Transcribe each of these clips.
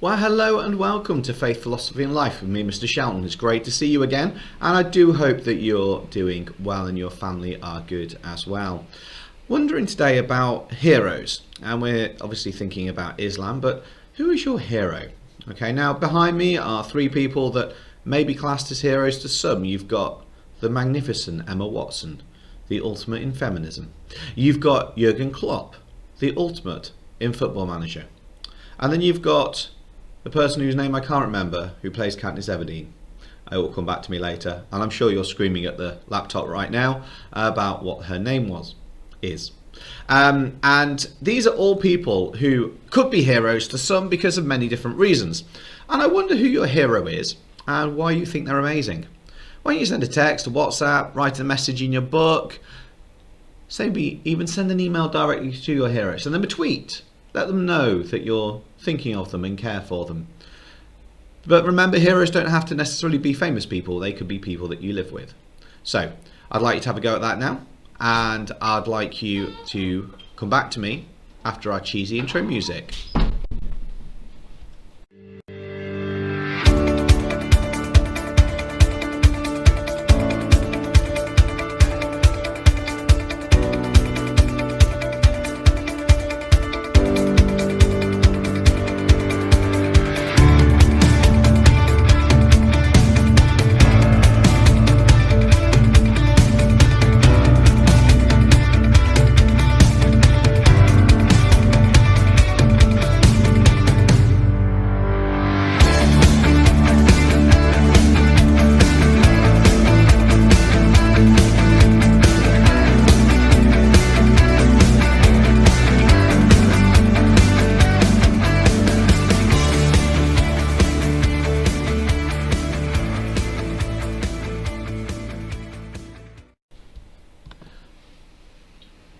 Well, hello and welcome to Faith, Philosophy and Life with me, Mr. Shelton. It's great to see you again, and I do hope that you're doing well and your family are good as well. Wondering today about heroes, and we're obviously thinking about Islam, but who is your hero? Okay, now behind me are three people that may be classed as heroes to some. You've got the magnificent Emma Watson, the ultimate in feminism. You've got Jurgen Klopp, the ultimate in Football Manager. And then you've got the person whose name I can't remember, who plays Katniss Everdeen. It will come back to me later, and I'm sure you're screaming at the laptop right now about what her name is. And these are all people who could be heroes to some because of many different reasons. And I wonder who your hero is and why you think they're amazing. Why don't you send a text, a WhatsApp, write a message in your book, maybe even send an email directly to your hero. Send them a tweet. Let them know that you're thinking of them and care for them. But remember, heroes don't have to necessarily be famous people. They could be people that you live with. So I'd like you to have a go at that now. And I'd like you to come back to me after our cheesy intro music.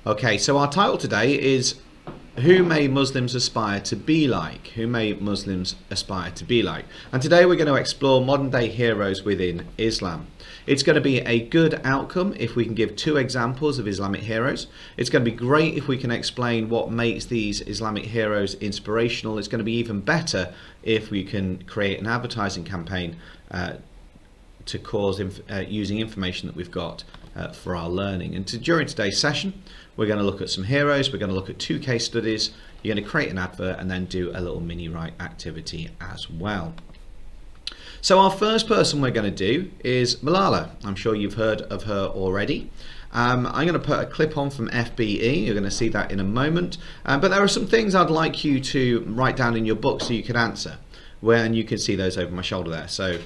Okay, so our title today is Who May Muslims Aspire to Be Like? Who may Muslims aspire to be like? And today we're going to explore modern day heroes within Islam. It's going to be a good outcome if we can give two examples of Islamic heroes. It's going to be great if we can explain what makes these Islamic heroes inspirational. It's going to be even better if we can create an advertising campaign to cause using information that we've got for our learning. And during today's session, we're going to look at some heroes, we're going to look at two case studies, you're going to create an advert and then do a little mini write activity as well. So our first person we're going to do is Malala. I'm sure you've heard of her already. I'm going to put a clip on from FBE, you're going to see that in a moment, but there are some things I'd like you to write down in your book so you can answer, and you can see those over my shoulder there. So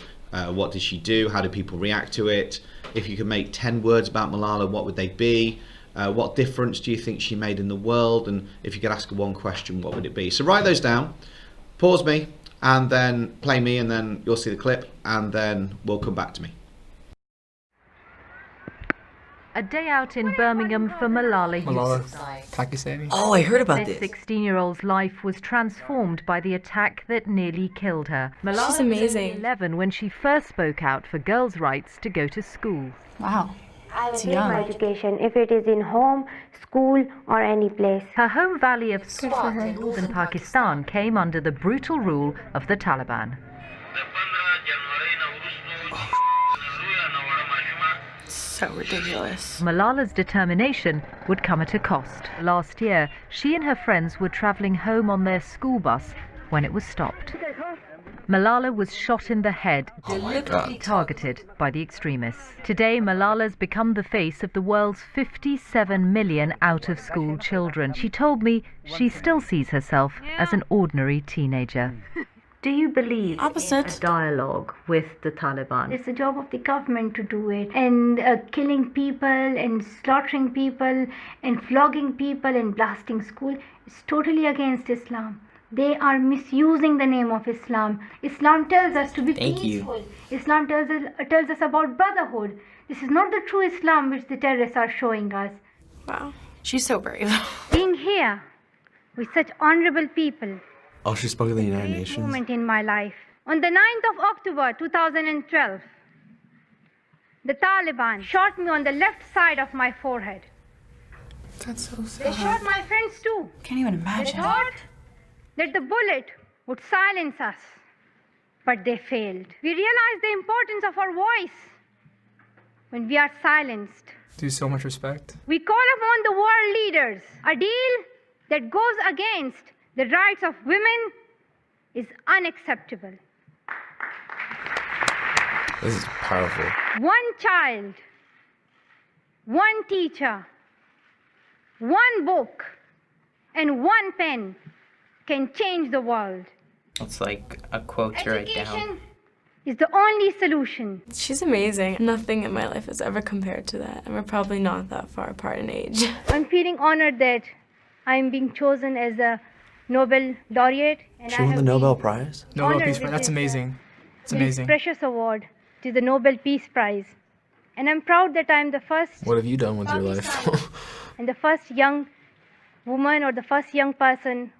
what did she do? How do people react to it? If you could make 10 words about Malala, what would they be? What difference do you think she made in the world? And if you could ask her one question, what would it be? So write those down, pause me, and then play me, and then you'll see the clip, and then we'll come back to me. A day out in Birmingham for Malala Pakistani. Oh, I heard about This this. 16-year-old's life was transformed by the attack that nearly killed her. Malala She's amazing. was 11 when she first spoke out for girls' rights to go to school. Wow. I will It's take young. my education if it is in home, school or any place. Her home valley of Good for Swat her. in northern Pakistan came under the brutal rule of the Taliban. So ridiculous. Malala's determination would come at a cost. Last year, she and her friends were travelling home on their school bus when it was stopped. Malala was shot in the head, deliberately targeted by the extremists. Today, Malala's become the face of the world's 57 million out-of-school children. She told me she still sees herself as an ordinary teenager. Do you believe Opposite. in a dialogue with the Taliban? It's the job of the government to do it. And killing people and slaughtering people and flogging people and blasting school is totally against Islam. They are misusing the name of Islam. Islam tells us to be Thank you. peaceful. Islam tells us about brotherhood. This is not the true Islam which the terrorists are showing us. Wow. She's so brave. Being here with such honorable people, Oh, she spoke at the United great Nations. moment in my life. On the 9th of October 2012, the Taliban shot me on the left side of my forehead. That's so They shot sad. my friends too. Can't even They imagine. thought that the bullet would silence us, but they failed. We realized the importance of our voice when we are silenced. Due so much respect. We call upon the world leaders. A deal that goes against the rights of women is unacceptable. This is powerful. One child, one teacher, one book, and one pen can change the world. It's like a quote to write down. Education is the only solution. She's amazing. Nothing in my life is ever compared to that, and we're probably not that far apart in age. I'm feeling honored that I'm being chosen as a Nobel laureate. And She won the Nobel Prize? Nobel honored Peace with Prize. That's this, amazing. It's this amazing. precious award. It is the Nobel Peace Prize. And I'm proud that I'm the first What have you done with your life? and the first young woman or the first young person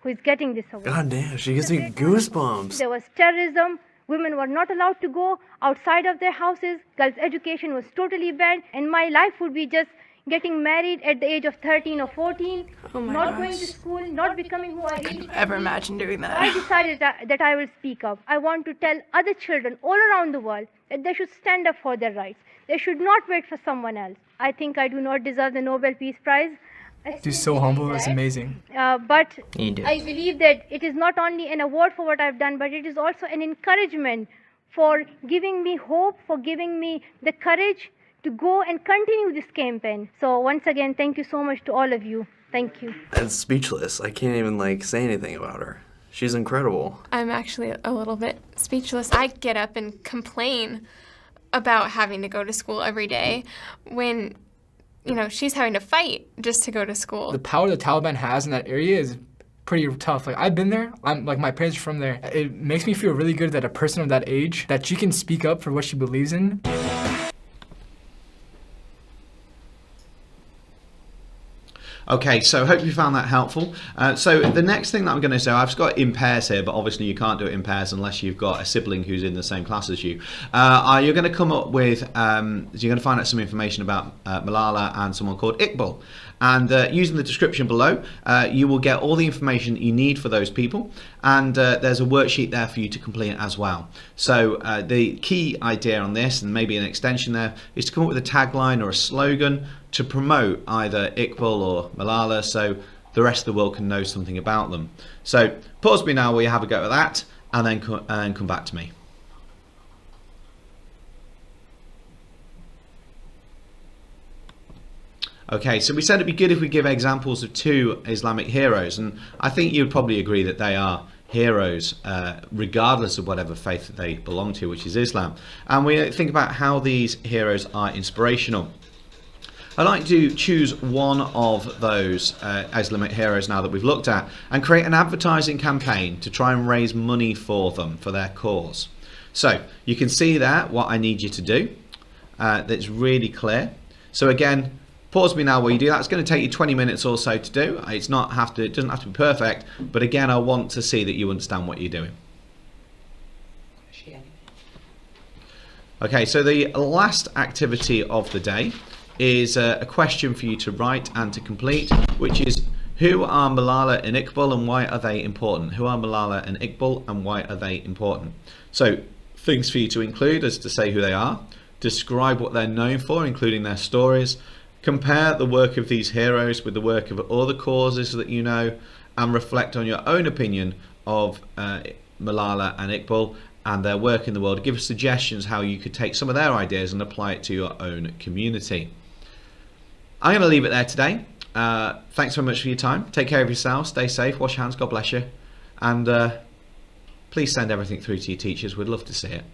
who is getting this award. God damn, she gives me goosebumps. There was terrorism. Women were not allowed to go outside of their houses. Girls' education was totally banned. And my life would be just getting married at the age of 13 or 14, Oh my not gosh. going to school, not becoming who I really Ever imagine doing I that? decided that I will speak up. I want to tell other children all around the world that they should stand up for their rights. They should not wait for someone else. I think I do not deserve the Nobel Peace Prize. She's so humble. It's amazing. But You do. I believe that it is not only an award for what I've done, but it is also an encouragement for giving me hope, for giving me the courage to go and continue this campaign. So once again, thank you so much to all of you. Thank you. I'm speechless. I can't even say anything about her. She's incredible. I'm actually a little bit speechless. I get up and complain about having to go to school every day when, she's having to fight just to go to school. The power the Taliban has in that area is pretty tough. I've been there. My parents are from there. It makes me feel really good that a person of that age, that she can speak up for what she believes in. Okay, so hope you found that helpful. So the next thing that I'm going to say, I've got in pairs here, but obviously you can't do it in pairs unless you've got a sibling who's in the same class as you. You're going to come up with, you're going to find out some information about Malala and someone called Iqbal. And using the description below, you will get all the information you need for those people. And there's a worksheet there for you to complete as well. So the key idea on this, and maybe an extension there, is to come up with a tagline or a slogan to promote either Iqbal or Malala so the rest of the world can know something about them. So pause me now while you have a go at that, and then come back to me. Okay, so we said it'd be good if we give examples of two Islamic heroes, and I think you'd probably agree that they are heroes regardless of whatever faith that they belong to, which is Islam. And we think about how these heroes are inspirational. I'd like to choose one of those Islamic heroes now that we've looked at and create an advertising campaign to try and raise money for them, for their cause. So you can see there what I need you to do. That's really clear. So again, pause me now while you do that. It's going to take you 20 minutes or so to do. It doesn't have to be perfect, but again, I want to see that you understand what you're doing. Okay, so the last activity of the day is a question for you to write and to complete, which is, who are Malala and Iqbal and why are they important? Who are Malala and Iqbal and why are they important? So things for you to include is to say who they are, describe what they're known for, including their stories, compare the work of these heroes with the work of other causes that you know, and reflect on your own opinion of Malala and Iqbal and their work in the world. Give us suggestions how you could take some of their ideas and apply it to your own community. I'm going to leave it there today. Thanks very much for your time. Take care of yourselves. Stay safe. Wash your hands. God bless you. And please send everything through to your teachers. We'd love to see it.